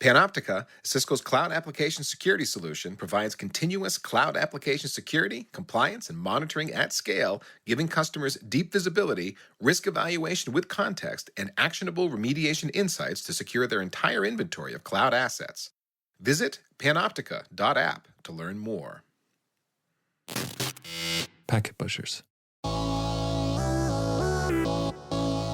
Panoptica, Cisco's cloud application security solution, provides continuous cloud application security, compliance, and monitoring at scale, giving customers deep visibility, risk evaluation with context, and actionable remediation insights to secure their entire inventory of cloud assets. Visit panoptica.app to learn more. Packet pushers.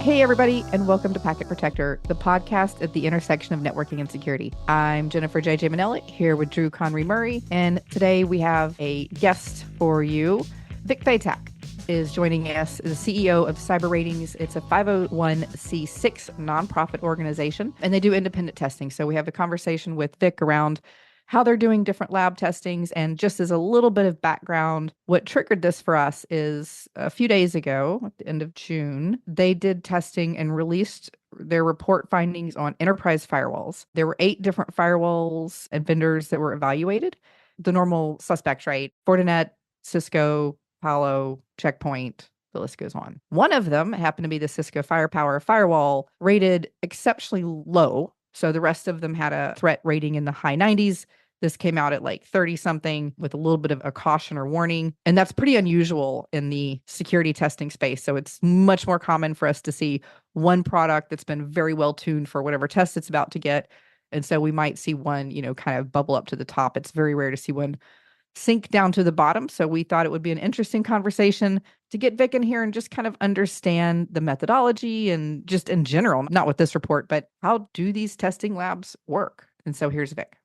Hey, everybody, and welcome to Packet Protector, the podcast at the intersection of networking and security. I'm Jennifer J.J. Manelli, here with Drew Conry Murray, and today we have a guest for you. Vic Fatak is joining us as the CEO of Cyber Ratings. It's a 501c6 nonprofit organization, and they do independent testing. So we have a conversation with Vic around how they're doing different lab testings. And just as a little bit of background, what triggered this for us is a few days ago, at the end of June, they did testing and released their report findings on enterprise firewalls. There were 8 different firewalls and vendors that were evaluated. The normal suspects, right? Fortinet, Cisco, Palo, Checkpoint, the list goes on. One of them happened to be the Cisco Firepower firewall, rated exceptionally low. So the rest of them had a threat rating in the high 90s. This came out at like 30 something with a little bit of a caution or warning. And that's pretty unusual in the security testing space. So it's much more common for us to see one product that's been very well tuned for whatever test it's about to get. And so we might see one, kind of bubble up to the top. It's very rare to see one sink down to the bottom. So we thought it would be an interesting conversation to get Vic in here and just kind of understand the methodology and just in general, not with this report, but how do these testing labs work? And so here's Vic.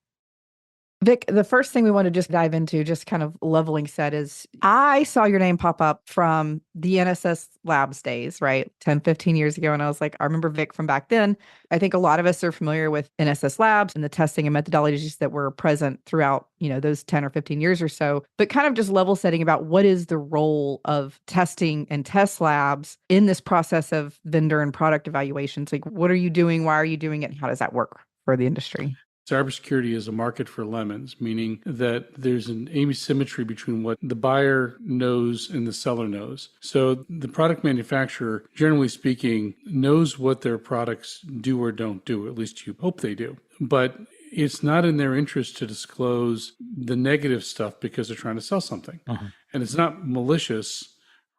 Vic, the first thing we want to just dive into, just kind of leveling set, is I saw your name pop up from the NSS Labs days, right? 10, 15 years ago. And I was like, I remember Vic from back then. I think a lot of us are familiar with NSS Labs and the testing and methodologies that were present throughout, those 10 or 15 years or so. But kind of just level setting about what is the role of testing and test labs in this process of vendor and product evaluations? Like, what are you doing? Why are you doing it? And how does that work for the industry? Cybersecurity is a market for lemons, meaning that there's an asymmetry between what the buyer knows and the seller knows. So the product manufacturer, generally speaking, knows what their products do or don't do, at least you hope they do. But it's not in their interest to disclose the negative stuff because they're trying to sell something. And it's not malicious.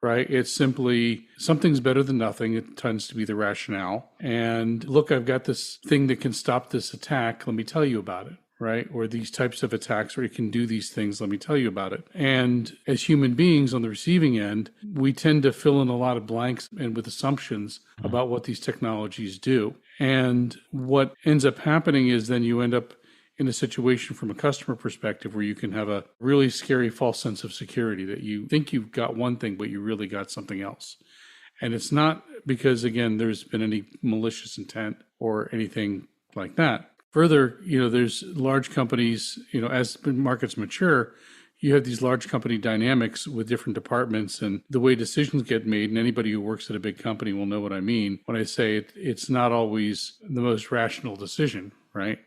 Right? It's simply something's better than nothing. It tends to be the rationale. And look, I've got this thing that can stop this attack. Let me tell you about it. Right? Or these types of attacks where you can do these things. Let me tell you about it. And as human beings on the receiving end, we tend to fill in a lot of blanks and with assumptions about what these technologies do. And what ends up happening is then you end up in a situation from a customer perspective where you can have a really scary false sense of security that you think you've got one thing, but you really got something else. And it's not because, again, there's been any malicious intent or anything like that. Further, there's large companies, as markets mature, you have these large company dynamics with different departments and the way decisions get made. And anybody who works at a big company will know what I mean when I say it's not always the most rational decision. Right?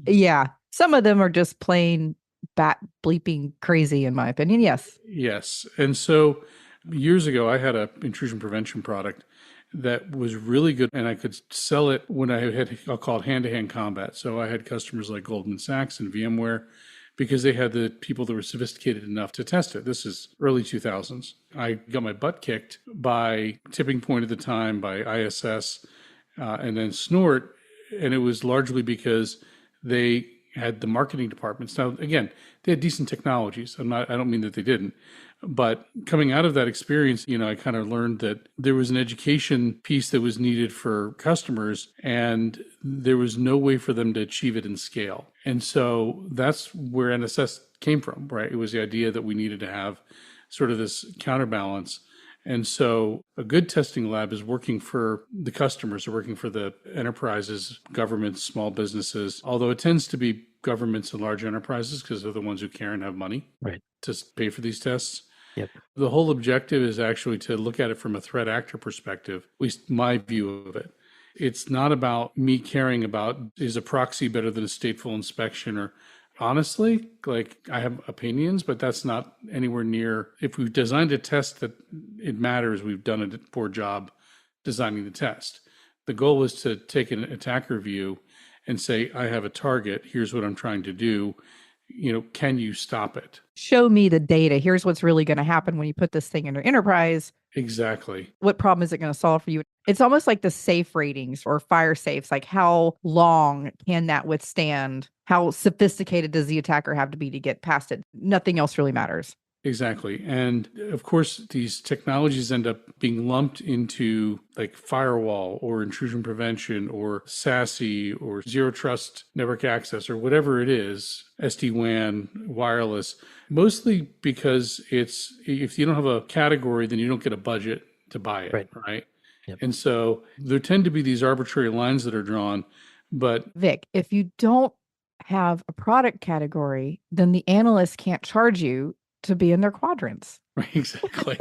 Yeah. Some of them are just plain bat bleeping crazy, in my opinion. Yes. Yes. And so years ago, I had an intrusion prevention product that was really good, and I could sell it when I'll call it hand-to-hand combat. So I had customers like Goldman Sachs and VMware because they had the people that were sophisticated enough to test it. This is early 2000s. I got my butt kicked by Tipping Point at the time, by ISS, and then Snort. And it was largely because they had the marketing departments. Now, again, they had decent technologies. I don't mean that they didn't. But coming out of that experience, I kind of learned that there was an education piece that was needed for customers, and there was no way for them to achieve it in scale. And so that's where NSS came from, right? It was the idea that we needed to have sort of this counterbalance. And so a good testing lab is working for the customers, or working for the enterprises, governments, small businesses, although it tends to be governments and large enterprises because they're the ones who care and have money to pay for these tests. Yep. The whole objective is actually to look at it from a threat actor perspective, at least my view of it. It's not about me caring about, is a proxy better than a stateful inspection, or honestly, I have opinions, but that's not anywhere near. If we've designed a test that it matters, we've done a poor job designing the test. The goal was to take an attacker view and say, I have a target. Here's what I'm trying to do. Can you stop it? Show me the data. Here's what's really going to happen when you put this thing in your enterprise. Exactly. What problem is it going to solve for you? It's almost like the safe ratings or fire safes. Like, how long can that withstand? How sophisticated does the attacker have to be to get past it? Nothing else really matters. Exactly. And of course, these technologies end up being lumped into like firewall or intrusion prevention or SASE or zero trust network access or whatever it is, SD-WAN, wireless, mostly because if you don't have a category, then you don't get a budget to buy it, right? Yep. And so there tend to be these arbitrary lines that are drawn. But Vic, if you don't have a product category, then the analyst can't charge you to be in their quadrants. Exactly.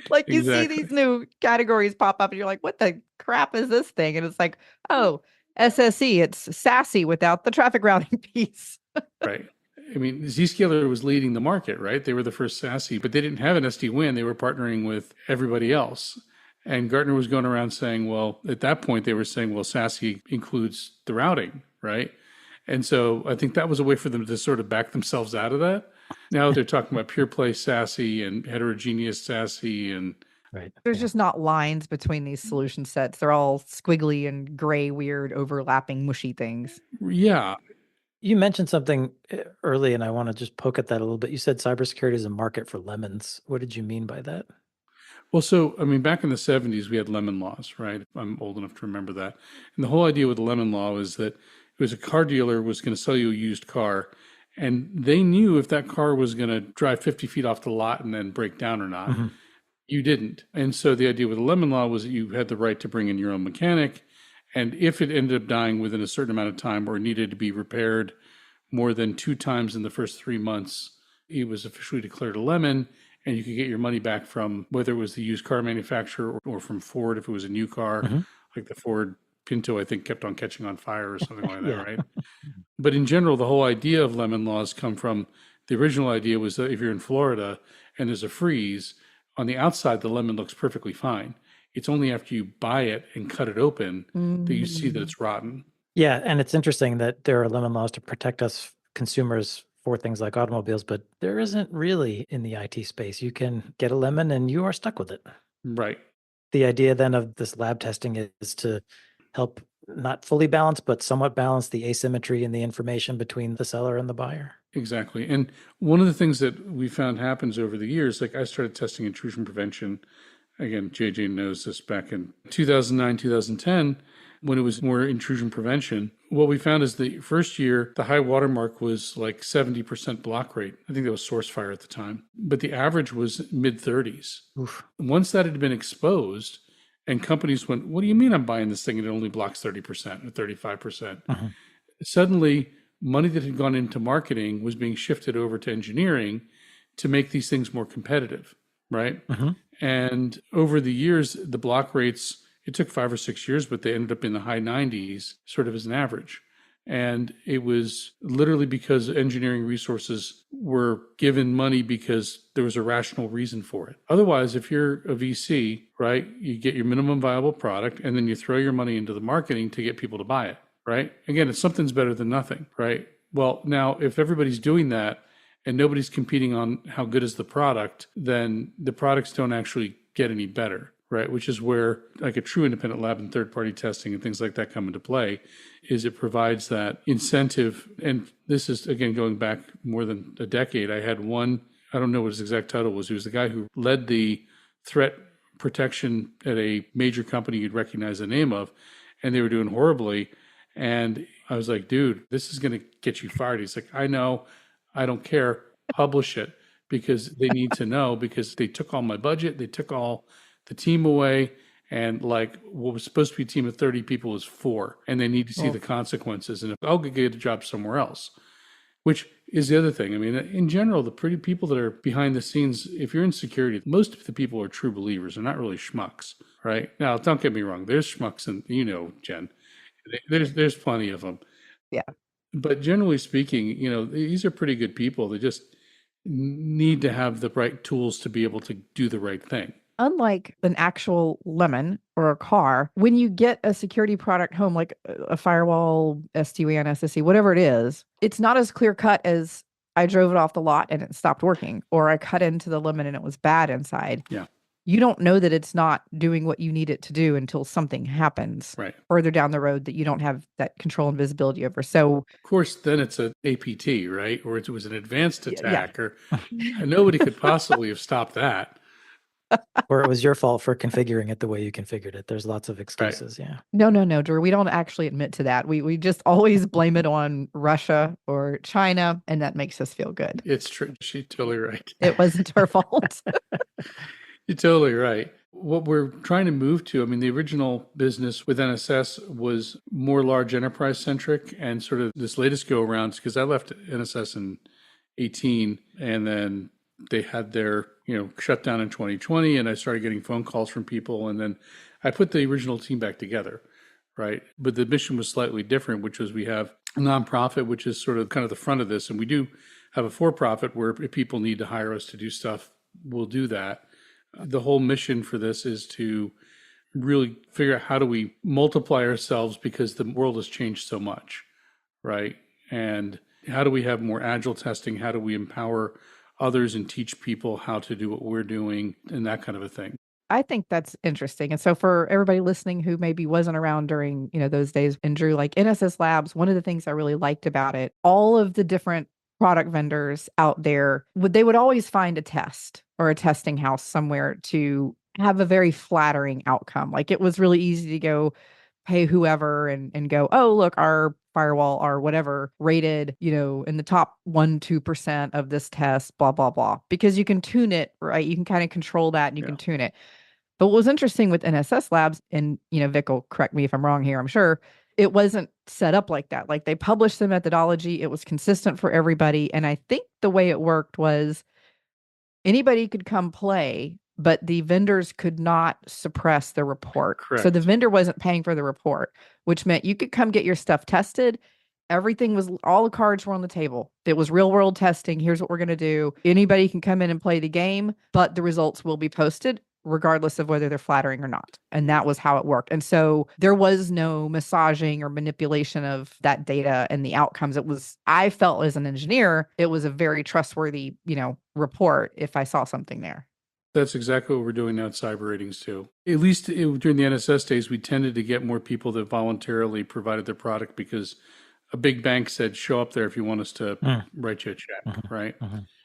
Like you see these new categories pop up and you're like, what the crap is this thing? And it's like, oh, SSE, it's SASE without the traffic routing piece. Right. I mean, Zscaler was leading the market, right? They were the first SASE, but they didn't have an SD-WAN. They were partnering with everybody else. And Gartner was going around saying, well, at that point, they were saying, well, SASE includes the routing, right? And so I think that was a way for them to sort of back themselves out of that. Now they're talking about pure play SASE and heterogeneous SASE and there's just not lines between these solution sets. They're all squiggly and gray, weird, overlapping, mushy things. Yeah. You mentioned something early, and I want to just poke at that a little bit. You said cybersecurity is a market for lemons. What did you mean by that? Well, so, I mean, back in the 70s, we had lemon laws, right? I'm old enough to remember that. And the whole idea with the lemon law was that it was a car dealer was going to sell you a used car. And they knew if that car was going to drive 50 feet off the lot and then break down or not. Mm-hmm. You didn't. And so the idea with the lemon law was that you had the right to bring in your own mechanic. And if it ended up dying within a certain amount of time or needed to be repaired more than 2 times in the first 3 months, it was officially declared a lemon. And you could get your money back from whether it was the used car manufacturer or from Ford if it was a new car, like the Ford Pinto, I think, kept on catching on fire or something like that, right? But in general, the whole idea of lemon laws come from the original idea was that if you're in Florida and there's a freeze, on the outside, the lemon looks perfectly fine. It's only after you buy it and cut it open that you see that it's rotten. Yeah, and it's interesting that there are lemon laws to protect us consumers for things like automobiles, but there isn't really in the IT space. You can get a lemon and you are stuck with it. Right. The idea then of this lab testing is to help not fully balance, but somewhat balance the asymmetry in the information between the seller and the buyer. Exactly. And one of the things that we found happens over the years, like I started testing intrusion prevention. Again, JJ knows this back in 2009, 2010, when it was more intrusion prevention. What we found is the first year, the high watermark was like 70% block rate. I think that was SourceFire at the time. But the average was mid-30s. Once that had been exposed, and companies went, what do you mean I'm buying this thing and it only blocks 30% or 35%? Suddenly, money that had gone into marketing was being shifted over to engineering to make these things more competitive, right? And over the years, the block rates, it took 5 or 6 years, but they ended up in the high 90s, sort of as an average. And it was literally because engineering resources were given money because there was a rational reason for it. Otherwise, if you're a VC, right, you get your minimum viable product and then you throw your money into the marketing to get people to buy it, right? Again, it's something's better than nothing, right? Well, now, if everybody's doing that and nobody's competing on how good is the product, then the products don't actually get any better, right? Which is where like a true independent lab and third-party testing and things like that come into play, is it provides that incentive. And this is, again, going back more than a decade. I had one, I don't know what his exact title was. He was the guy who led the threat protection at a major company you'd recognize the name of, and they were doing horribly. And I was like, dude, this is going to get you fired. He's like, I know, I don't care, publish it, because they need to know, because they took all my budget, they took all the team away, and like what was supposed to be a team of 30 people is 4, and they need to see the consequences. And if I'll get a job somewhere else, which is the other thing. I mean, in general, the pretty people that are behind the scenes, if you're in security, most of the people are true believers. They're not really schmucks, right? Now, don't get me wrong. There's schmucks, and you know, Jen, there's plenty of them. Yeah. But generally speaking, you know, these are pretty good people. They just need to have the right tools to be able to do the right thing. unlike an actual lemon or a car, when you get a security product home, like a firewall, SD-WAN, SSE, whatever it is, it's not as clear cut as I drove it off the lot and it stopped working, or I cut into the lemon and it was bad inside. Yeah. You don't know that it's not doing what you need it to do until something happens Right. further down the road that you don't have that control and visibility over. So, Of course, then it's an APT, right? Or it was an advanced yeah. attack, or and nobody could possibly have stopped that. Or it was your fault for configuring it the way you configured it. There's lots of Right. excuses. Yeah. No, Drew. We don't actually admit to that. We just always blame it on Russia or China, and that makes us feel good. It's true. She's totally right. It wasn't our fault. You're totally right. What we're trying to move to, I mean, the original business with NSS was more large enterprise centric, and sort of this latest go around, because I left NSS in 18, and then they had their, shutdown in 2020, and I started getting phone calls from people, and then I put the original team back together, right? But the mission was slightly different, which was we have a nonprofit, which is sort of kind of the front of this, and we do have a for-profit where if people need to hire us to do stuff, we'll do that. The whole mission for this is to really figure out how do we multiply ourselves, because the world has changed so much, right? And how do we have more agile testing? How do we empower others and teach people how to do what we're doing, and that kind of a thing. I think that's interesting. And so for everybody listening who maybe wasn't around during, those days, and Drew, like NSS Labs, one of the things I really liked about it, all of the different product vendors out there, they would always find a test or a testing house somewhere to have a very flattering outcome. Like it was really easy to go pay whoever and go, oh, look, our firewall or whatever rated, in the top 1-2% of this test, blah, blah, blah, because you can tune it, right? You can kind of control that and you can tune it. But what was interesting with NSS Labs, and, Vic will correct me if I'm wrong here, I'm sure, it wasn't set up like that. Like they published the methodology, it was consistent for everybody. And I think the way it worked was anybody could come play, but the vendors could not suppress the report. Correct. So the vendor wasn't paying for the report, which meant you could come get your stuff tested. Everything was, all the cards were on the table. It was real world testing. Here's what we're going to do. Anybody can come in and play the game, but the results will be posted regardless of whether they're flattering or not. And that was how it worked. And so there was no massaging or manipulation of that data and the outcomes. It was, I felt as an engineer, it was a very trustworthy, report if I saw something there. That's exactly what we're doing now at Cyber Ratings too. At least during the NSS days, we tended to get more people that voluntarily provided their product, because a big bank said, show up there if you want us to write you a check, right?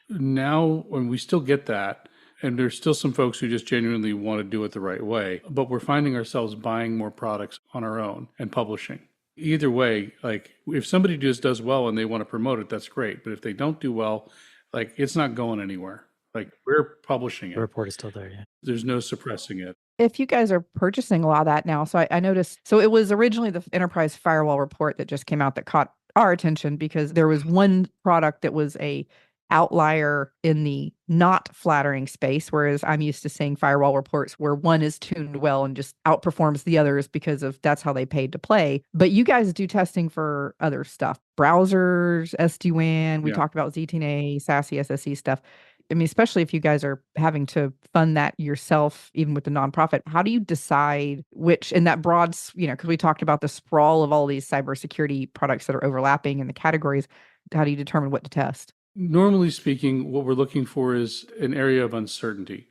Now, when we still get that, and there's still some folks who just genuinely want to do it the right way, but we're finding ourselves buying more products on our own and publishing. Either way, like if somebody just does well and they want to promote it, that's great. But if they don't do well, like it's not going anywhere. Like we're publishing it. The report is still there, yeah. There's no suppressing it. If you guys are purchasing a lot of that now, so I noticed, so it was originally the enterprise firewall report that just came out that caught our attention, because there was one product that was a outlier in the not flattering space, whereas I'm used to seeing firewall reports where one is tuned well and just outperforms the others because of that's how they paid to play. But you guys do testing for other stuff, browsers, SD-WAN. We talked about ZTNA, SASE, SSE stuff. I mean, especially if you guys are having to fund that yourself, even with the nonprofit, how do you decide which, in that broad, because we talked about the sprawl of all these cybersecurity products that are overlapping in the categories, how do you determine what to test? Normally speaking, what we're looking for is an area of uncertainty,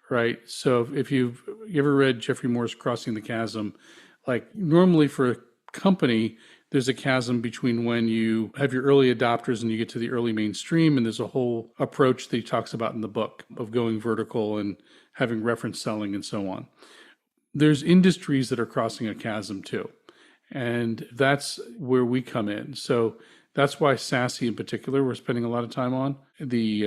right? So if you ever read Jeffrey Moore's Crossing the Chasm, like normally for a company, there's a chasm between when you have your early adopters and you get to the early mainstream, and there's a whole approach that he talks about in the book of going vertical and having reference selling and so on. There's industries that are crossing a chasm too, and that's where we come in. So that's why SASE in particular, we're spending a lot of time on. The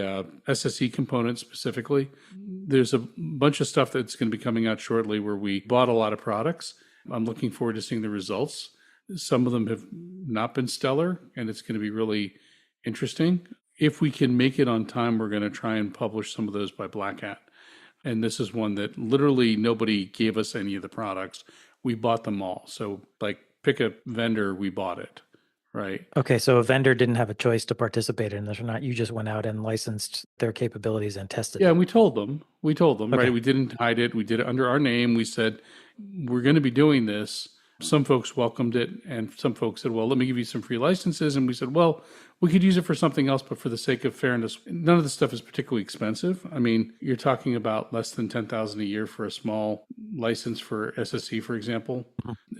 SSE component specifically. There's a bunch of stuff that's going to be coming out shortly where we bought a lot of products. I'm looking forward to seeing the results. Some of them have not been stellar, and it's going to be really interesting. If we can make it on time, we're going to try and publish some of those by Black Hat. And this is one that literally nobody gave us any of the products. We bought them all. So like pick a vendor, we bought it. right? Okay, so a vendor didn't have a choice to participate in this or not. You just went out and licensed their capabilities and tested Yeah, it. and we told them, Okay. right? We didn't hide it. We did it under our name. We said, we're going to be doing this. Some folks welcomed it, and some folks said, well, let me give you some free licenses. And we said, well, we could use it for something else, but for the sake of fairness, none of this stuff is particularly expensive. I mean, you're talking about less than 10,000 a year for a small license for SSE, for example.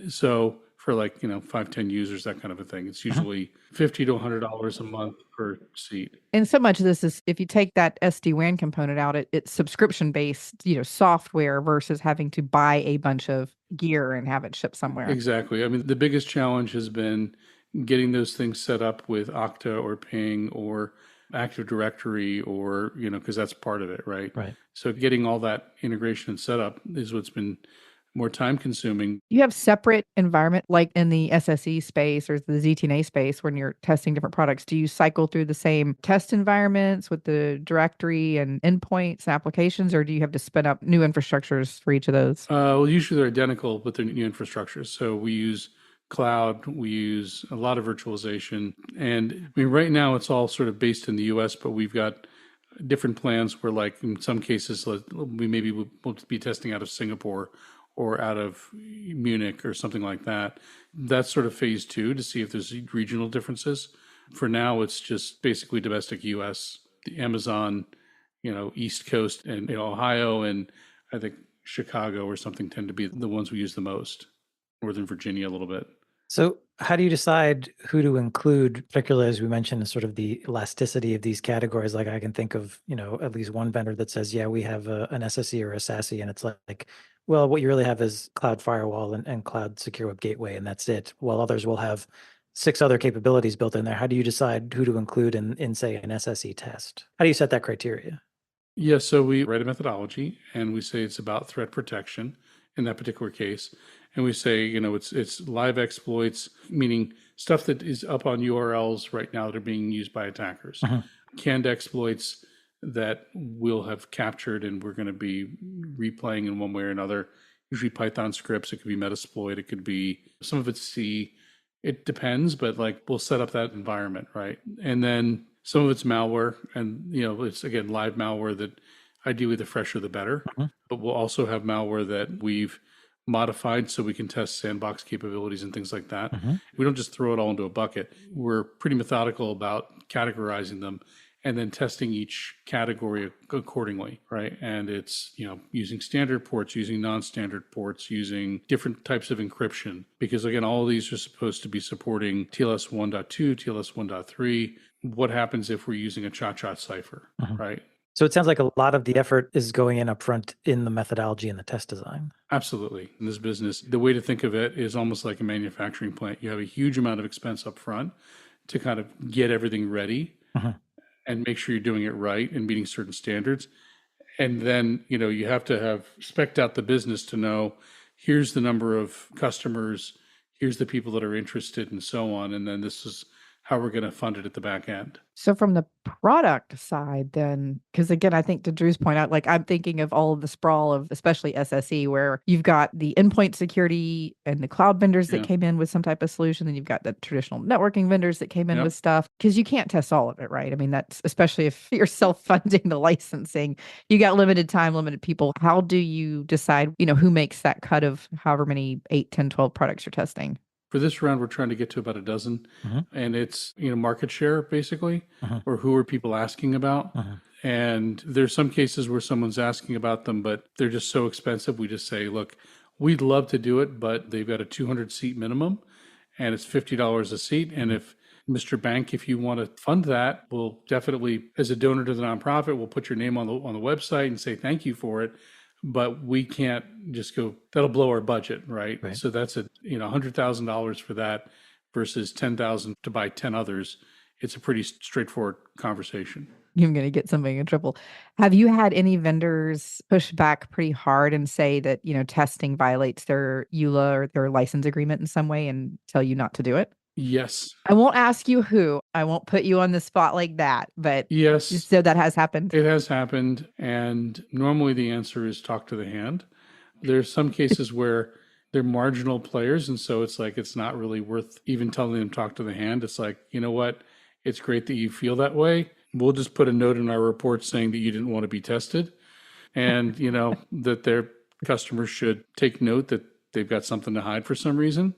So for like, 5, 10 users, that kind of a thing, it's usually $50 to $100 a month per seat. And so much of this is, if you take that SD-WAN component out, it's subscription based, software versus having to buy a bunch of gear and have it shipped somewhere. Exactly. I mean, the biggest challenge has been getting those things set up with Okta or Ping or Active Directory, or, because that's part of it, right? Right. So getting all that integration and setup is what's been more time consuming. You have separate environment, like in the SSE space or the ZTNA space, when you're testing different products. Do you cycle through the same test environments with the directory and endpoints and applications, or do you have to spin up new infrastructures for each of those? Well, usually they're identical, but they're new infrastructures. So we use cloud, we use a lot of virtualization. And I mean, right now it's all sort of based in the US, but we've got different plans where, like, in some cases, we will be testing out of Singapore or out of Munich or something like that. That's sort of phase 2 to see if there's regional differences. For now, it's just basically domestic US, the Amazon, East Coast, and Ohio, and I think Chicago or something tend to be the ones we use the most. Northern Virginia a little bit. So how do you decide who to include, particularly as we mentioned, sort of the elasticity of these categories? Like I can think of, at least one vendor that says, yeah, we have an SSE or a SASE, and it's like, well, what you really have is cloud firewall and cloud secure web gateway, and that's it. While others will have 6 other capabilities built in there. How do you decide who to include in say, an SSE test? How do you set that criteria? Yeah, so we write a methodology and we say it's about threat protection in that particular case. And we say, it's live exploits, meaning stuff that is up on URLs right now that are being used by attackers. Canned exploits that we'll have captured and we're going to be replaying in one way or another. Usually Python scripts, it could be Metasploit, it could be, some of it's C. It depends, but we'll set up that environment, right? And then some of it's malware, and it's again live malware that ideally the fresher the better. But we'll also have malware that we've modified so we can test sandbox capabilities and things like that. We don't just throw it all into a bucket. We're pretty methodical about categorizing them and then testing each category accordingly, right? And it's, using standard ports, using non-standard ports, using different types of encryption, because again, all of these are supposed to be supporting TLS 1.2, TLS 1.3. What happens if we're using a cha-cha cipher, right? So it sounds like a lot of the effort is going in upfront in the methodology and the test design. Absolutely. In this business, the way to think of it is almost like a manufacturing plant. You have a huge amount of expense up front to kind of get everything ready and make sure you're doing it right and meeting certain standards. And then, you have to have spec'd out the business to know, here's the number of customers, here's the people that are interested, and so on. And then this is how we're going to fund it at the back end. So from the product side, then, because again, I think to Drew's point out, I'm thinking of all of the sprawl of especially SSE, where you've got the endpoint security and the cloud vendors that came in with some type of solution. Then you've got the traditional networking vendors that came in with stuff, because you can't test all of it, right? I mean, that's especially if you're self-funding the licensing, you got limited time, limited people. How do you decide, who makes that cut of however many 8, 10, 12 products you're testing? For this round, we're trying to get to about a dozen, and it's, market share basically, or who are people asking about. And there's some cases where someone's asking about them, but they're just so expensive. We just say, look, we'd love to do it, but they've got a 200 seat minimum and it's $50 a seat. And if Mr. Bank, if you want to fund that, we'll definitely, as a donor to the nonprofit, we'll put your name on the website and say thank you for it. But we can't just go, that'll blow our budget, right? So that's $100,000 for that versus $10,000 to buy 10 others. It's a pretty straightforward conversation. I'm going to get somebody in trouble. Have you had any vendors push back pretty hard and say that, testing violates their EULA or their license agreement in some way and tell you not to do it? Yes. I won't ask you who. I won't put you on the spot like that, but yes, so that has happened. It has happened. And normally the answer is talk to the hand. There's some cases where they're marginal players. And so it's like, it's not really worth even telling them talk to the hand. It's like, you know what? It's great that you feel that way. We'll just put a note in our report saying that you didn't want to be tested, and that their customers should take note that they've got something to hide for some reason.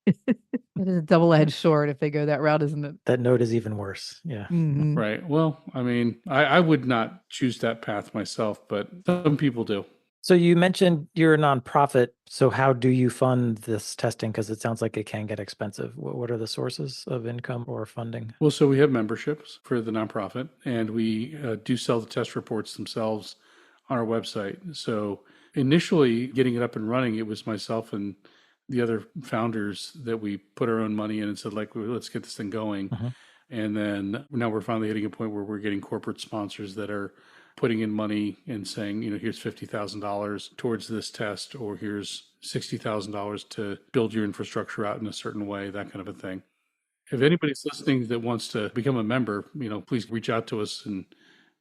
It is a double-edged sword if they go that route, isn't it? That note is even worse. Yeah. Mhm. Right. Well, I mean, I would not choose that path myself, but some people do. So you mentioned you're a nonprofit. So how do you fund this testing? Because it sounds like it can get expensive. What are the sources of income or funding? Well, so we have memberships for the nonprofit, and we do sell the test reports themselves on our website. So initially, getting it up and running, it was myself and the other founders that we put our own money in and said, like, let's get this thing going. And then now we're finally hitting a point where we're getting corporate sponsors that are putting in money and saying, here's $50,000 towards this test, or here's $60,000 to build your infrastructure out in a certain way, that kind of a thing. If anybody's listening that wants to become a member, please reach out to us, and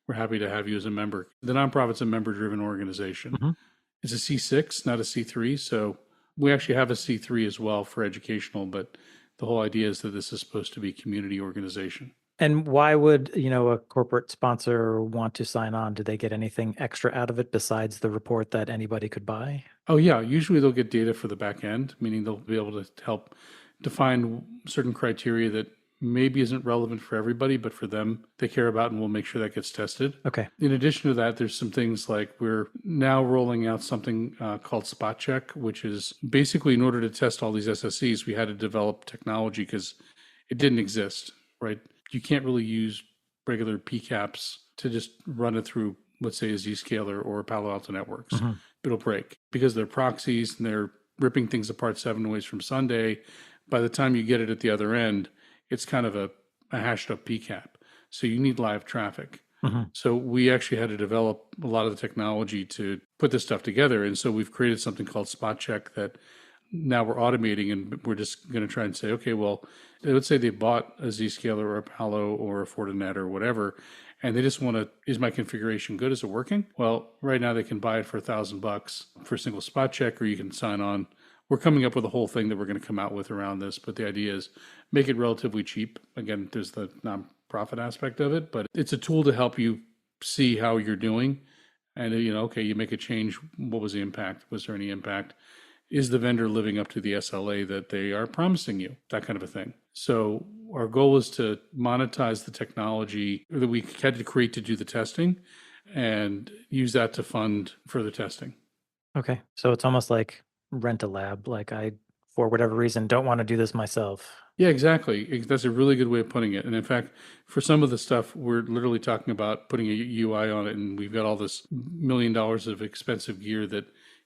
we're happy to have you as a member. The nonprofit's a member-driven organization. It's a C6, not a C3. So we actually have a C3 as well for educational, but the whole idea is that this is supposed to be a community organization. And why would, a corporate sponsor want to sign on? Do they get anything extra out of it besides the report that anybody could buy? Oh, yeah. Usually they'll get data for the back end, meaning they'll be able to help define certain criteria that maybe isn't relevant for everybody, but for them, they care about, and we'll make sure that gets tested. Okay. In addition to that, there's some things like we're now rolling out something called Spot Check, which is basically in order to test all these SSEs, we had to develop technology because it didn't exist, right? You can't really use regular PCAPs to just run it through, let's say, a Zscaler or a Palo Alto Networks. It'll break because they're proxies and they're ripping things apart 7 ways from Sunday. By the time you get it at the other end, it's kind of a hashed up PCAP. So you need live traffic. So we actually had to develop a lot of the technology to put this stuff together. And so we've created something called Spot Check that now we're automating, and we're just going to try and say, okay, well, let's say they bought a Zscaler or a Palo or a Fortinet or whatever, and they just want to, is my configuration good? Is it working? Well, right now they can buy it for $1,000 for a single spot check, or you can sign on. We're coming up with a whole thing that we're going to come out with around this, but the idea is make it relatively cheap. Again, there's the nonprofit aspect of it, but it's a tool to help you see how you're doing. And, okay, you make a change. What was the impact? Was there any impact? Is the vendor living up to the SLA that they are promising you? That kind of a thing. So our goal is to monetize the technology that we had to create to do the testing and use that to fund further testing. Okay. So it's almost like rent a lab. Like I, for whatever reason, don't want to do this myself. Yeah, exactly. That's a really good way of putting it. And in fact, for some of the stuff, we're literally talking about putting a UI on it, and we've got all this $1 million of expensive gear that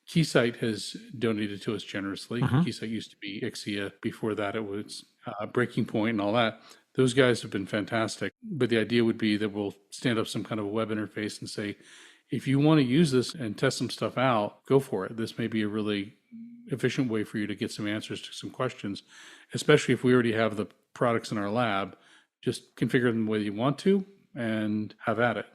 Keysight has donated to us generously. Keysight used to be Ixia. Before that, it was Breaking Point and all that. Those guys have been fantastic. But the idea would be that we'll stand up some kind of a web interface and say, if you want to use this and test some stuff out, go for it. This may be a really efficient way for you to get some answers to some questions, especially if we already have the products in our lab. Just configure them the way you want to and have at it.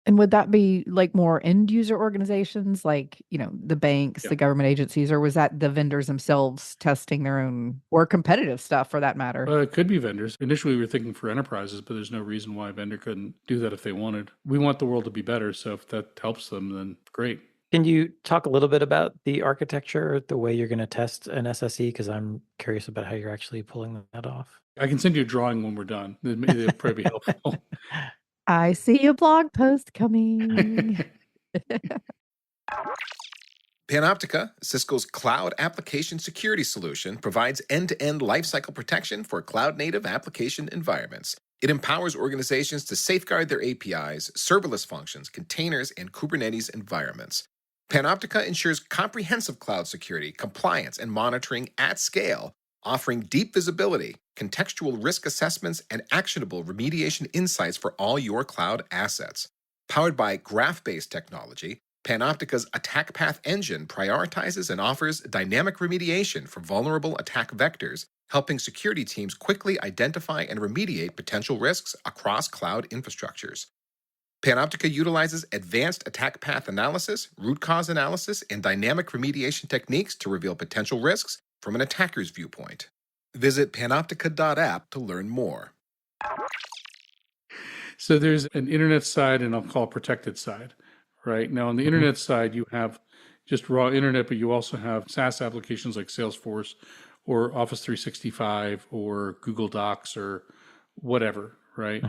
And would that be like more end user organizations, like, the banks, the government agencies, or was that the vendors themselves testing their own, or competitive stuff for that matter? It could be vendors. Initially, we were thinking for enterprises, but there's no reason why a vendor couldn't do that if they wanted. We want the world to be better. So if that helps them, then great. Can you talk a little bit about the architecture, the way you're going to test an SSE? Because I'm curious about how you're actually pulling that off. I can send you a drawing when we're done. It'll probably be helpful. I see a blog post coming. Panoptica, Cisco's cloud application security solution, provides end-to-end lifecycle protection for cloud-native application environments. It empowers organizations to safeguard their APIs, serverless functions, containers, and Kubernetes environments. Panoptica ensures comprehensive cloud security, compliance, and monitoring at scale, offering deep visibility, contextual risk assessments, and actionable remediation insights for all your cloud assets. Powered by graph-based technology, Panoptica's attack path engine prioritizes and offers dynamic remediation for vulnerable attack vectors, helping security teams quickly identify and remediate potential risks across cloud infrastructures. Panoptica utilizes advanced attack path analysis, root cause analysis, and dynamic remediation techniques to reveal potential risks from an attacker's viewpoint. Visit panoptica.app to learn more. So there's an internet side and I'll call it protected side, right? Now on the internet side, you have just raw internet, but you also have SaaS applications like Salesforce or Office 365 or Google Docs or whatever, right?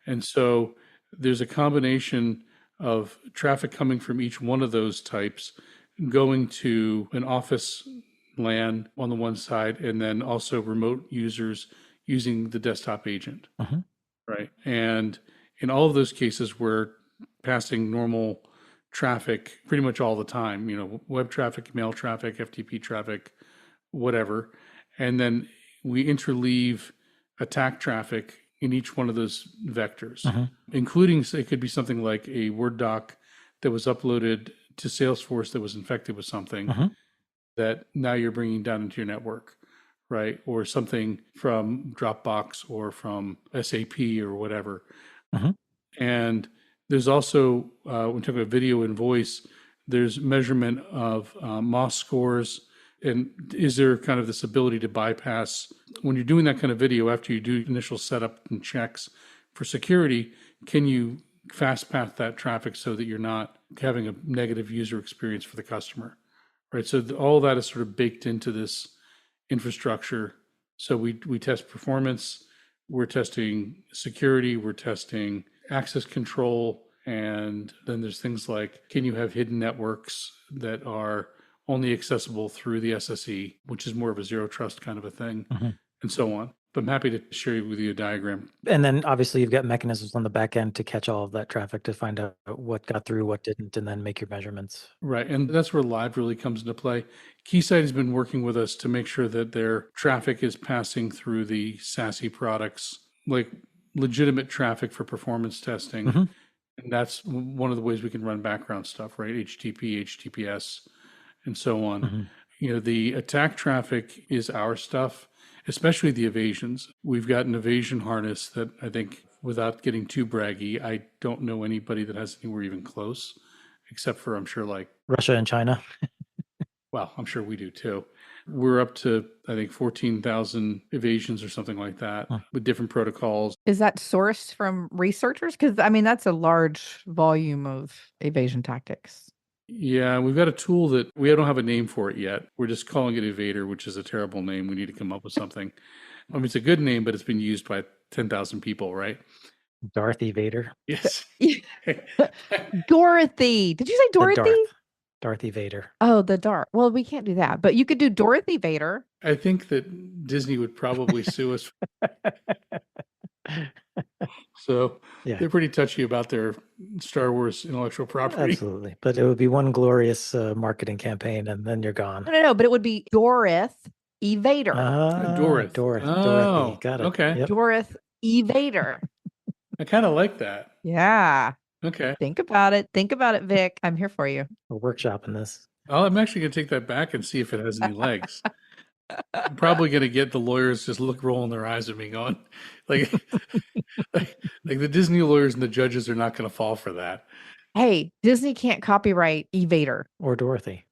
And so there's a combination of traffic coming from each one of those types going to an Office LAN on the one side, and then also remote users using the desktop agent, right? And in all of those cases, we're passing normal traffic pretty much all the time, web traffic, mail traffic, FTP traffic, whatever. And then we interleave attack traffic in each one of those vectors, including, it could be something like a Word doc that was uploaded to Salesforce that was infected with something that now you're bringing down into your network, right? Or something from Dropbox or from SAP or whatever. And there's also, when we talk about video and voice, there's measurement of MOS scores. And is there kind of this ability to bypass, when you're doing that kind of video, after you do initial setup and checks for security, can you fast path that traffic so that you're not having a negative user experience for the customer, right? So all that is sort of baked into this infrastructure. So we test performance, we're testing security, we're testing access control, and then there's things like, can you have hidden networks that are only accessible through the SSE, which is more of a zero trust kind of a thing, and so on. But I'm happy to share with you a diagram. And then obviously you've got mechanisms on the back end to catch all of that traffic to find out what got through, what didn't, and then make your measurements. Right. And that's where live really comes into play. Keysight has been working with us to make sure that their traffic is passing through the SASE products, like legitimate traffic for performance testing. And that's one of the ways we can run background stuff, right? HTTP, HTTPS, and so on. The attack traffic is our stuff, especially the evasions. We've got an evasion harness that I think, without getting too braggy, I don't know anybody that has anywhere even close, except for, I'm sure, like Russia and China. Well, I'm sure we do too. We're up to, I think, 14,000 evasions or something like that with different protocols. Is that sourced from researchers? Because, that's a large volume of evasion tactics. Yeah, we've got a tool that we don't have a name for it yet. We're just calling it Evader, which is a terrible name. We need to come up with something. It's a good name, but it's been used by 10,000 people, right? Dorothy Vader. Yes. Dorothy. Did you say Dorothy? Dorothy Vader. Oh, the Dart. Well, we can't do that, but you could do Dorothy Vader. I think that Disney would probably sue us. So they're pretty touchy about their Star Wars intellectual property. Absolutely. But it would be one glorious marketing campaign and then you're gone. No, but it would be Dorothy Evader. Dorothy. Dorothy. Got it. Okay. Yep. Dorothy Evader. I kind of like that. Yeah. Okay. Think about it, Vic. I'm here for you. We're workshopping this. I'm actually going to take that back and see if it has any legs. I'm probably going to get the lawyers just rolling their eyes at me going, like the Disney lawyers and the judges are not going to fall for that. Hey, Disney can't copyright Evader. Or Dorothy.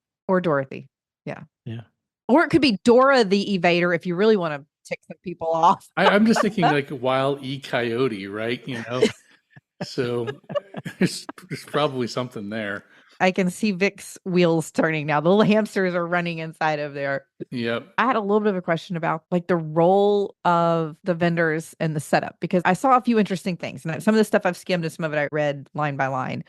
Yeah. Yeah. Or it could be Dora the Evader if you really want to tick some people off. I'm just thinking like Wild E. Coyote, right? So there's probably something there. I can see Vic's wheels turning now. The little hamsters are running inside of there. Yep. I had a little bit of a question about the role of the vendors and the setup, because I saw a few interesting things. And some of the stuff I've skimmed and some of it I read line by line.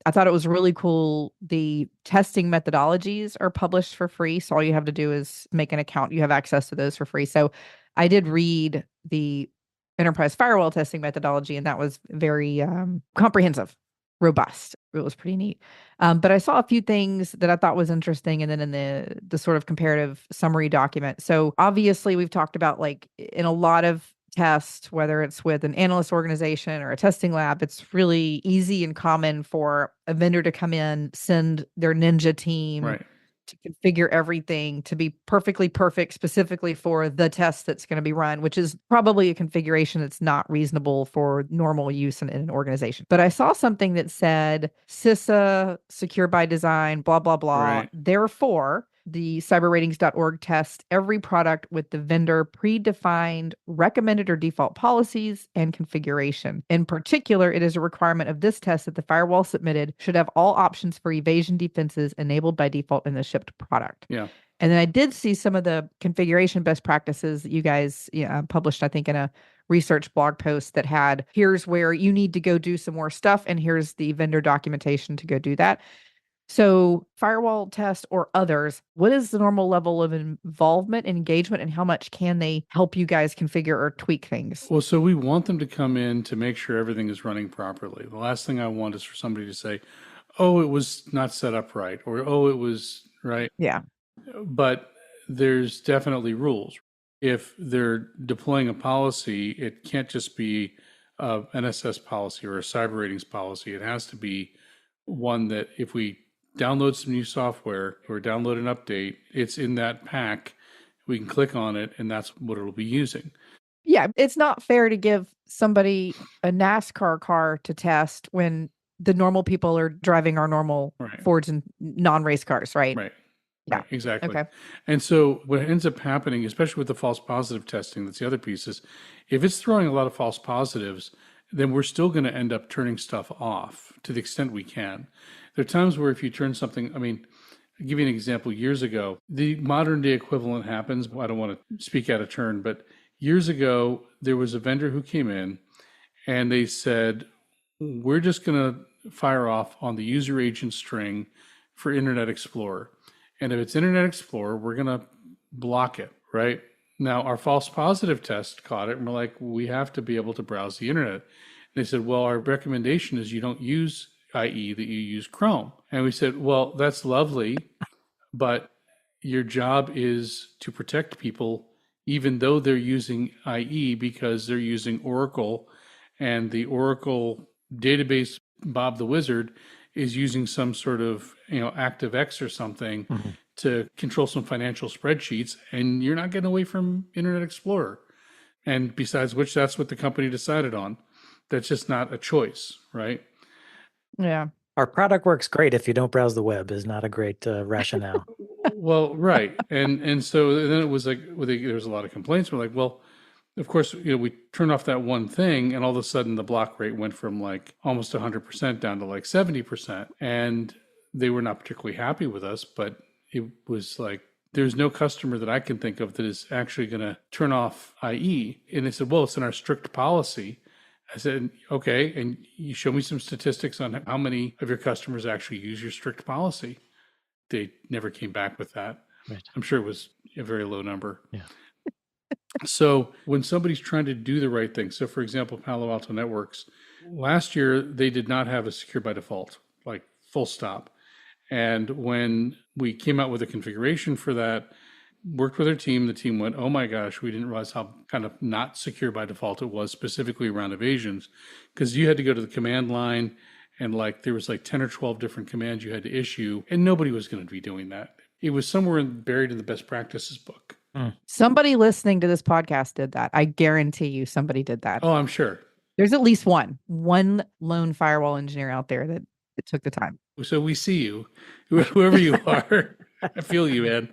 I thought it was really cool. The testing methodologies are published for free. So all you have to do is make an account. You have access to those for free. So I did read the enterprise firewall testing methodology, and that was very comprehensive, robust. It was pretty neat. But I saw a few things that I thought was interesting. And then in the sort of comparative summary document. So obviously we've talked about in a lot of tests, whether it's with an analyst organization or a testing lab, it's really easy and common for a vendor to come in, send their ninja team to configure everything to be perfectly perfect specifically for the test that's going to be run, which is probably a configuration that's not reasonable for normal use in an organization. But I saw something that said CISA, secure by design, blah, blah, blah. Right. Therefore, the cyberratings.org tests every product with the vendor predefined recommended or default policies and configuration. In particular, it is a requirement of this test that the firewall submitted should have all options for evasion defenses enabled by default in the shipped product. Yeah. And then I did see some of the configuration best practices that you guys published, I think, in a research blog post that had, here's where you need to go do some more stuff, and here's the vendor documentation to go do that. So firewall test or others, what is the normal level of involvement, engagement, and how much can they help you guys configure or tweak things? Well, so we want them to come in to make sure everything is running properly. The last thing I want is for somebody to say, oh, it was not set up right, or oh, it was right. Yeah. But there's definitely rules. If they're deploying a policy, it can't just be an SS policy or a cyber ratings policy. It has to be one that if we download some new software or download an update, it's in that pack. We can click on it, and that's what it'll be using. Yeah, it's not fair to give somebody a NASCAR car to test when the normal people are driving our normal Fords and non-race cars, right? Right. Yeah. Right, exactly. Okay. And so what ends up happening, especially with the false positive testing, that's the other piece, is if it's throwing a lot of false positives, then we're still going to end up turning stuff off to the extent we can. There are times where if you turn something, I'll give you an example. Years ago, the modern day equivalent happens. I don't want to speak out of turn, but years ago, there was a vendor who came in and they said, we're just going to fire off on the user agent string for Internet Explorer. And if it's Internet Explorer, we're going to block it, right? Now, our false positive test caught it, and we're like, we have to be able to browse the internet. And they said, well, our recommendation is you don't use IE, that you use Chrome. And we said, well, that's lovely, but your job is to protect people even though they're using IE because they're using Oracle, and the Oracle database, Bob the Wizard, is using some sort of ActiveX or something to control some financial spreadsheets, and you're not getting away from Internet Explorer. And besides which, that's what the company decided on. That's just not a choice, right? Yeah. Our product works great if you don't browse the web is not a great rationale. Well, right. And so then it was like, there was a lot of complaints. We're like, well, of course, we turned off that one thing, and all of a sudden the block rate went from like almost 100% down to like 70%. And they were not particularly happy with us, but it was like, there's no customer that I can think of that is actually going to turn off IE. And they said, well, it's in our strict policy. I said, okay, and you show me some statistics on how many of your customers actually use your strict policy. They never came back with that. Right. I'm sure it was a very low number. Yeah. So when somebody's trying to do the right thing, so for example, Palo Alto Networks, last year they did not have a secure by default, like full stop. And when we came out with a configuration for that, worked with our team, the team went, oh my gosh, we didn't realize how kind of not secure by default it was, specifically around evasions, because you had to go to the command line and like there was like 10 or 12 different commands you had to issue, and nobody was going to be doing that. It was somewhere buried in the best practices book. Somebody listening to this podcast did that. I guarantee you somebody did that. Oh, I'm sure. There's at least one lone firewall engineer out there that took the time. So we see you, whoever you are. I feel you, man.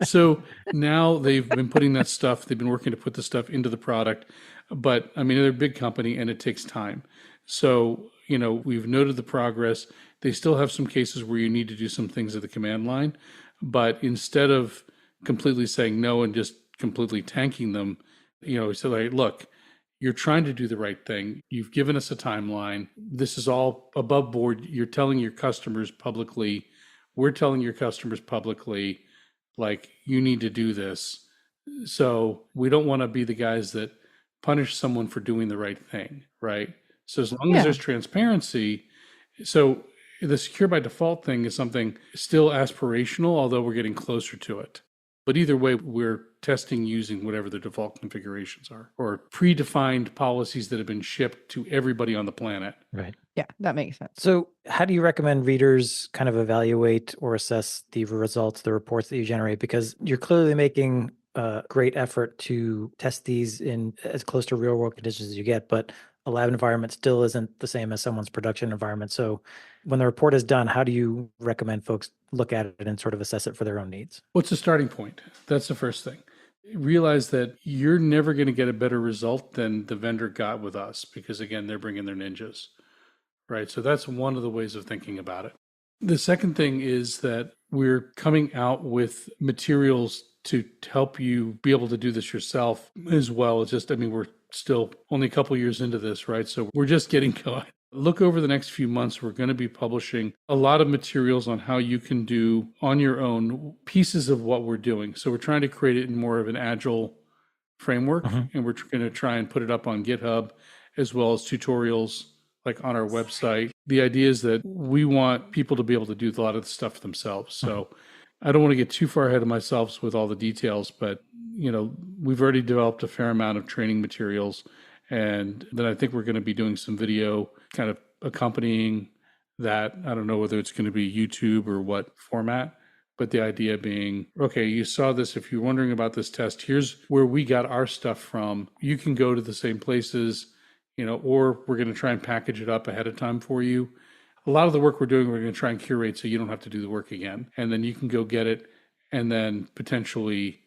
So now they've been putting that stuff, they've been working to put the stuff into the product. But they're a big company and it takes time. So, we've noted the progress. They still have some cases where you need to do some things at the command line. But instead of completely saying no and just completely tanking them, so like, look, you're trying to do the right thing. You've given us a timeline. This is all above board. You're telling your customers publicly. We're telling your customers publicly, like, you need to do this. So we don't want to be the guys that punish someone for doing the right thing, right? So as long as there's transparency, so the secure by default thing is something still aspirational, although we're getting closer to it. But either way, we're testing using whatever the default configurations are, or predefined policies that have been shipped to everybody on the planet. Right. Yeah, that makes sense. So how do you recommend readers kind of evaluate or assess the results, the reports that you generate? Because you're clearly making a great effort to test these in as close to real world conditions as you get, but a lab environment still isn't the same as someone's production environment. So when the report is done, how do you recommend folks look at it and sort of assess it for their own needs? What's the starting point? That's the first thing. Realize that you're never going to get a better result than the vendor got with us, because again, they're bringing their ninjas, right? So that's one of the ways of thinking about it. The second thing is that we're coming out with materials to help you be able to do this yourself as well. It's just, we're still only a couple years into this, right? So we're just getting going. Look over the next few months, we're going to be publishing a lot of materials on how you can do on your own pieces of what we're doing. So we're trying to create it in more of an agile framework, and we're going to try and put it up on GitHub as well as tutorials like on our website. The idea is that we want people to be able to do a lot of the stuff themselves. So I don't want to get too far ahead of myself with all the details, but we've already developed a fair amount of training materials. And then I think we're going to be doing some video kind of accompanying that. I don't know whether it's going to be YouTube or what format, but the idea being, okay, you saw this. If you're wondering about this test, here's where we got our stuff from. You can go to the same places, or we're going to try and package it up ahead of time for you. A lot of the work we're doing, we're going to try and curate so you don't have to do the work again. And then you can go get it and then potentially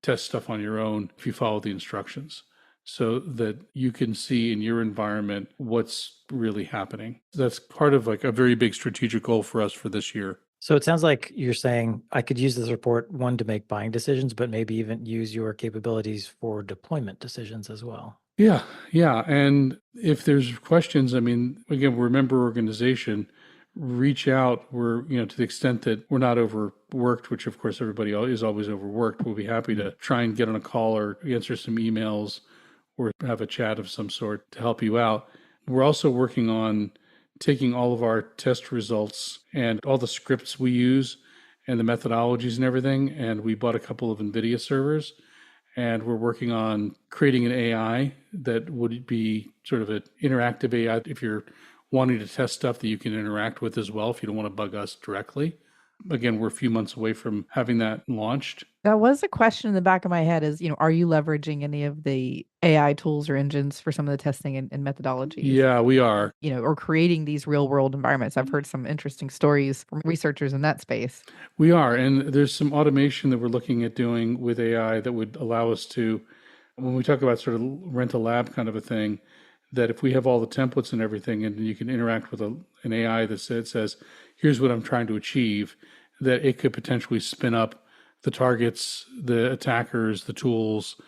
test stuff on your own if you follow the instructions, so that you can see in your environment what's really happening. That's part of like a very big strategic goal for us for this year. So it sounds like you're saying I could use this report, one, to make buying decisions, but maybe even use your capabilities for deployment decisions as well. Yeah. And if there's questions, again, we're a member organization, reach out. We're, to the extent that we're not overworked, which of course everybody is always overworked, we'll be happy to try and get on a call or answer some emails or have a chat of some sort to help you out. We're also working on taking all of our test results and all the scripts we use and the methodologies and everything. And we bought a couple of NVIDIA servers, and we're working on creating an AI that would be sort of an interactive AI if you're wanting to test stuff that you can interact with as well, if you don't want to bug us directly. Again, we're a few months away from having that launched. That was a question in the back of my head is, are you leveraging any of the AI tools or engines for some of the testing and methodologies? Yeah, we are. Or creating these real world environments. I've heard some interesting stories from researchers in that space. We are. And there's some automation that we're looking at doing with AI that would allow us to, when we talk about sort of rent a lab kind of a thing, that if we have all the templates and everything, and you can interact with an AI that says, here's what I'm trying to achieve, that it could potentially spin up the targets, the attackers, the tools,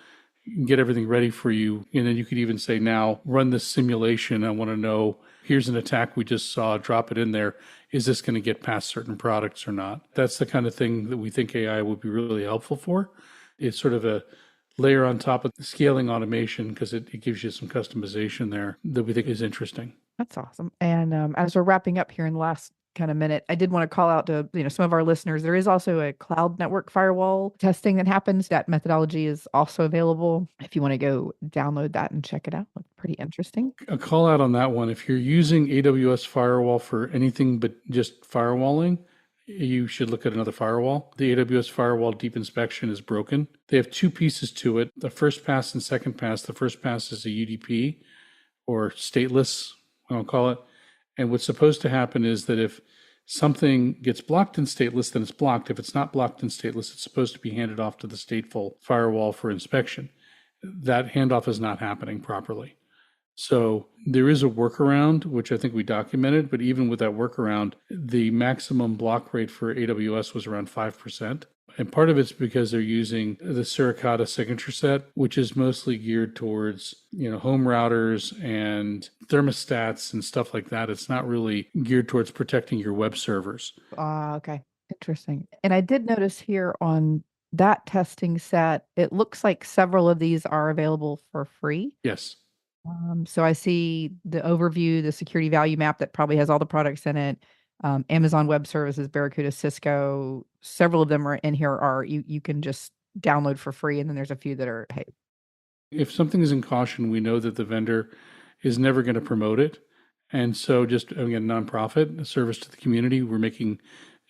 get everything ready for you. And then you could even say, now run this simulation. I want to know, here's an attack we just saw, drop it in there. Is this going to get past certain products or not? That's the kind of thing that we think AI would be really helpful for. It's sort of a layer on top of scaling automation, because it gives you some customization there that we think is interesting. That's awesome. And as we're wrapping up here in the last kind of minute, I did want to call out to some of our listeners. There is also a cloud network firewall testing that happens. That methodology is also available if you want to go download that and check it out. It's pretty interesting. A call out on that one. If you're using AWS firewall for anything but just firewalling, you should look at another firewall. The AWS firewall deep inspection is broken. They have two pieces to it, the first pass and second pass. The first pass is a UDP, or stateless, I'll call it. And what's supposed to happen is that if something gets blocked in stateless, then it's blocked. If it's not blocked in stateless, it's supposed to be handed off to the stateful firewall for inspection. That handoff is not happening properly. So there is a workaround, which I think we documented, but even with that workaround, the maximum block rate for AWS was around 5%. And part of it's because they're using the Suricata signature set, which is mostly geared towards, home routers and thermostats and stuff like that. It's not really geared towards protecting your web servers. Okay. Interesting. And I did notice here on that testing set, it looks like several of these are available for free. Yes. So I see the overview, the security value map that probably has all the products in it. Amazon Web Services, Barracuda, Cisco, several of them are in here. You can just download for free, and then there's a few that are paid. If something is in caution, we know that the vendor is never going to promote it. And so just, again, nonprofit, a service to the community, we're making,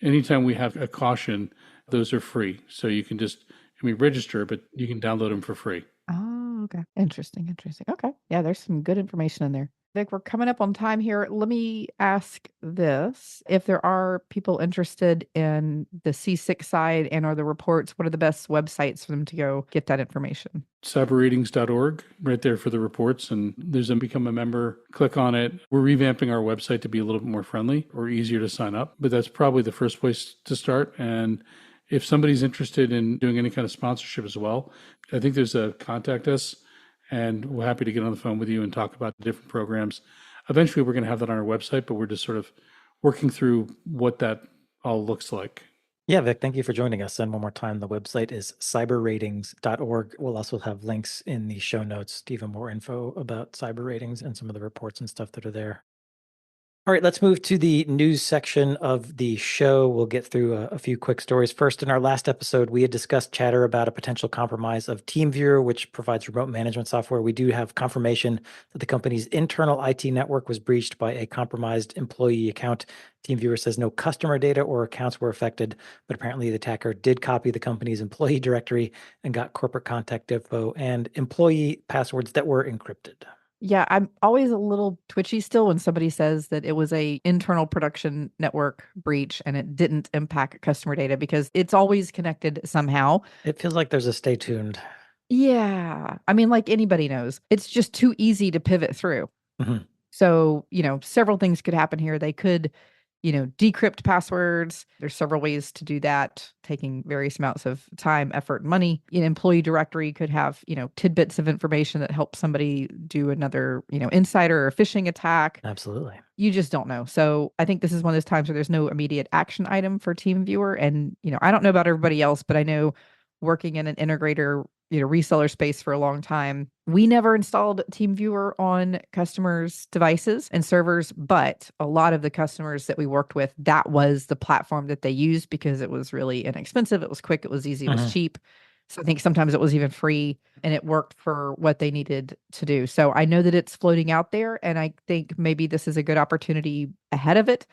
anytime we have a caution, those are free. So you can just, register, but you can download them for free. Oh, okay. Interesting. Okay. Yeah, there's some good information in there. Vic, we're coming up on time here. Let me ask this. If there are people interested in the C6 side and or the reports, what are the best websites for them to go get that information? Cyberratings.org, right there for the reports. And there's a become a member, click on it. We're revamping our website to be a little bit more friendly or easier to sign up. But that's probably the first place to start. And if somebody's interested in doing any kind of sponsorship as well, I think there's a contact us, and we're happy to get on the phone with you and talk about the different programs. Eventually, we're going to have that on our website, but we're just sort of working through what that all looks like. Yeah, Vic, thank you for joining us. And one more time, the website is cyberratings.org. We'll also have links in the show notes to even more info about cyber ratings and some of the reports and stuff that are there. All right, let's move to the news section of the show. We'll get through a few quick stories. First, in our last episode, we had discussed chatter about a potential compromise of TeamViewer, which provides remote management software. We do have confirmation that the company's internal IT network was breached by a compromised employee account. TeamViewer says no customer data or accounts were affected, but apparently the attacker did copy the company's employee directory and got corporate contact info and employee passwords that were encrypted. Yeah, I'm always a little twitchy still when somebody says that it was a internal production network breach and it didn't impact customer data, because it's always connected somehow. It feels like there's a stay tuned. Yeah. I mean, like anybody knows, it's just too easy to pivot through. Mhm. So, several things could happen here. They could, decrypt passwords. There's several ways to do that, taking various amounts of time, effort, and money. An employee directory could have, tidbits of information that help somebody do another, insider or phishing attack. Absolutely. You just don't know. So I think this is one of those times where there's no immediate action item for TeamViewer. And, I don't know about everybody else, but I know working in an integrator, reseller space for a long time, we never installed TeamViewer on customers' devices and servers, but a lot of the customers that we worked with, that was the platform that they used because it was really inexpensive. It was quick. It was easy. It was cheap. So I think sometimes it was even free, and it worked for what they needed to do. So I know that it's floating out there, and I think maybe this is a good opportunity ahead of it.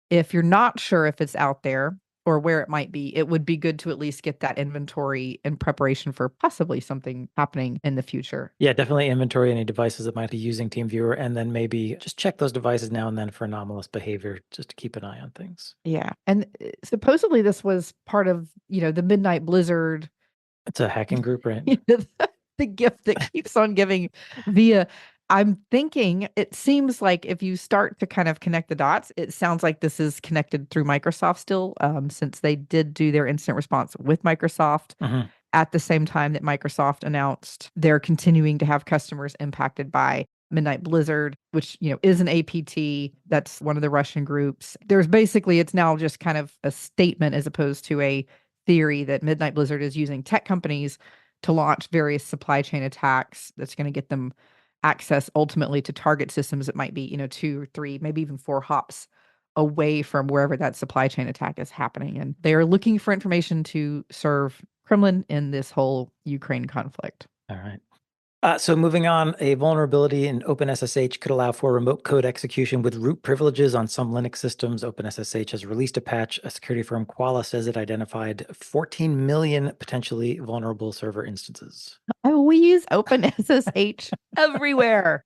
If you're not sure if it's out there or where it might be, it would be good to at least get that inventory in preparation for possibly something happening in the future. Yeah, definitely inventory any devices that might be using TeamViewer, and then maybe just check those devices now and then for anomalous behavior, just to keep an eye on things. Yeah. And supposedly this was part of, the Midnight Blizzard. It's a hacking group, right? The gift that keeps on giving via. I'm thinking it seems like if you start to kind of connect the dots, it sounds like this is connected through Microsoft still, since they did do their incident response with Microsoft at the same time that Microsoft announced they're continuing to have customers impacted by Midnight Blizzard, which, is an APT. That's one of the Russian groups. There's basically, it's now just kind of a statement as opposed to a theory that Midnight Blizzard is using tech companies to launch various supply chain attacks that's going to get them access ultimately to target systems that might be, 2 or 3, maybe even 4 hops away from wherever that supply chain attack is happening. And they are looking for information to serve Kremlin in this whole Ukraine conflict. All right. So moving on, a vulnerability in OpenSSH could allow for remote code execution with root privileges on some Linux systems. OpenSSH has released a patch. A security firm Quala says it identified 14 million potentially vulnerable server instances. We use OpenSSH everywhere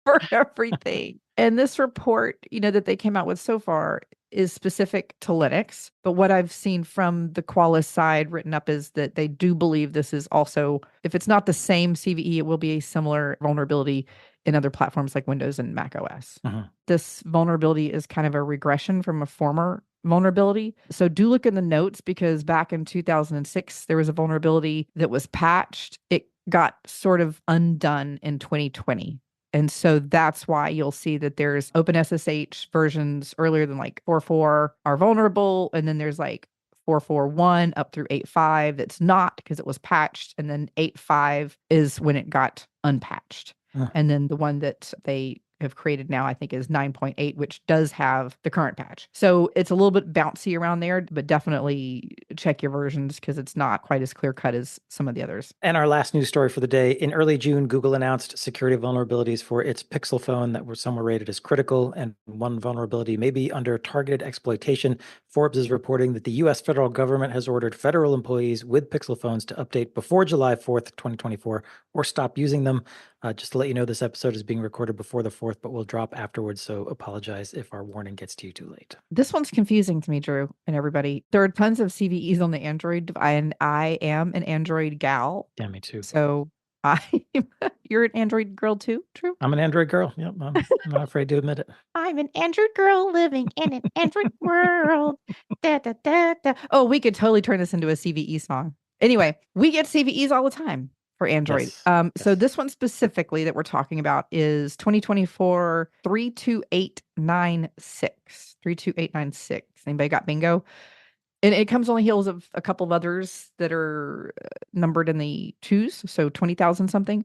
for everything. And this report, that they came out with so far is specific to Linux. But what I've seen from the Qualys side written up is that they do believe this is also, if it's not the same CVE, it will be a similar vulnerability in other platforms like Windows and Mac OS. This vulnerability is kind of a regression from a former vulnerability. So do look in the notes, because back in 2006, there was a vulnerability that was patched. It got sort of undone in 2020. And so that's why you'll see that there's OpenSSH versions earlier than like 4.4 are vulnerable. And then there's like 4.4.1 up through 8.5 that's not, because it was patched. And then 8.5 is when it got unpatched. And then the one that they have created now, I think, is 9.8, which does have the current patch. So it's a little bit bouncy around there, but definitely check your versions because it's not quite as clear cut as some of the others. And our last news story for the day, in early June, Google announced security vulnerabilities for its Pixel phone that some were rated as critical, and one vulnerability may be under targeted exploitation. Forbes is reporting that the U.S. federal government has ordered federal employees with Pixel phones to update before July 4th, 2024, or stop using them. Just to let you know, this episode is being recorded before the 4th, but will drop afterwards, so apologize if our warning gets to you too late. This one's confusing to me, Drew, and everybody. There are tons of CVEs on the Android, and I am an Android gal. Yeah, me too. So you're an Android girl too, Drew? I'm an Android girl. Yep, I'm not afraid to admit it. I'm an Android girl living in an Android world. Da, da, da, da. Oh, we could totally turn this into a CVE song. Anyway, we get CVEs all the time for Android. Yes. So this one specifically that we're talking about is 2024 32896. 32896. Anybody got bingo? And it comes on the heels of a couple of others that are numbered in the twos, so 20,000 something.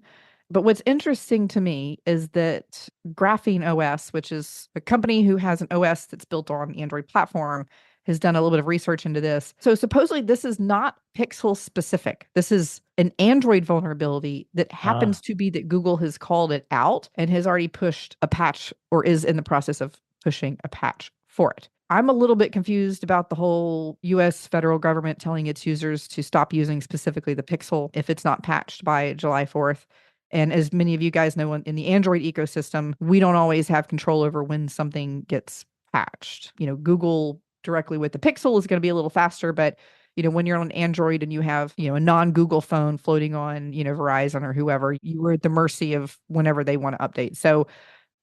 But what's interesting to me is that Graphene OS, which is a company who has an OS that's built on the Android platform, has done a little bit of research into this. So supposedly this is not Pixel specific. This is an Android vulnerability that happens to be that Google has called it out and has already pushed a patch or is in the process of pushing a patch for it. I'm a little bit confused about the whole US federal government telling its users to stop using specifically the Pixel if it's not patched by July 4th. And as many of you guys know, in the Android ecosystem, we don't always have control over when something gets patched. Google directly with the Pixel is going to be a little faster, but when you're on Android and you have, a non-Google phone floating on, Verizon or whoever, you are at the mercy of whenever they want to update. So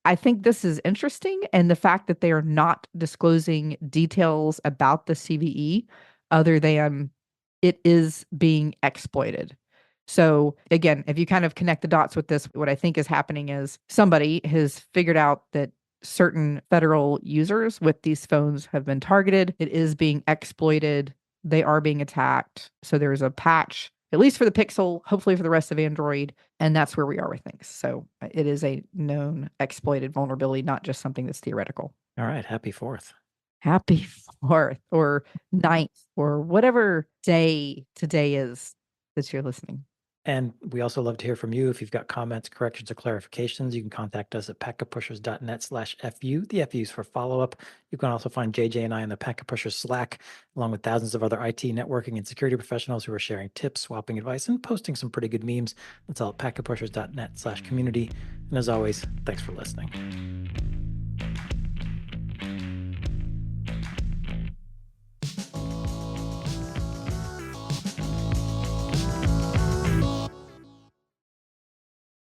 I think this is interesting. And the fact that they are not disclosing details about the CVE other than it is being exploited. So again, if you kind of connect the dots with this, what I think is happening is somebody has figured out that certain federal users with these phones have been targeted. It is being exploited. They are being attacked. So there's a patch, at least for the Pixel, hopefully for the rest of Android. And that's where we are with things. So it is a known exploited vulnerability, not just something that's theoretical. All right. Happy 4th. Happy 4th or 9th or whatever day today is that you're listening. And we also love to hear from you. If you've got comments, corrections, or clarifications, you can contact us at packetpushers.net/FU. The FU is for follow-up. You can also find JJ and I in the Packet Pushers Slack, along with thousands of other IT networking and security professionals who are sharing tips, swapping advice, and posting some pretty good memes. That's all at packetpushers.net/community. And as always, thanks for listening.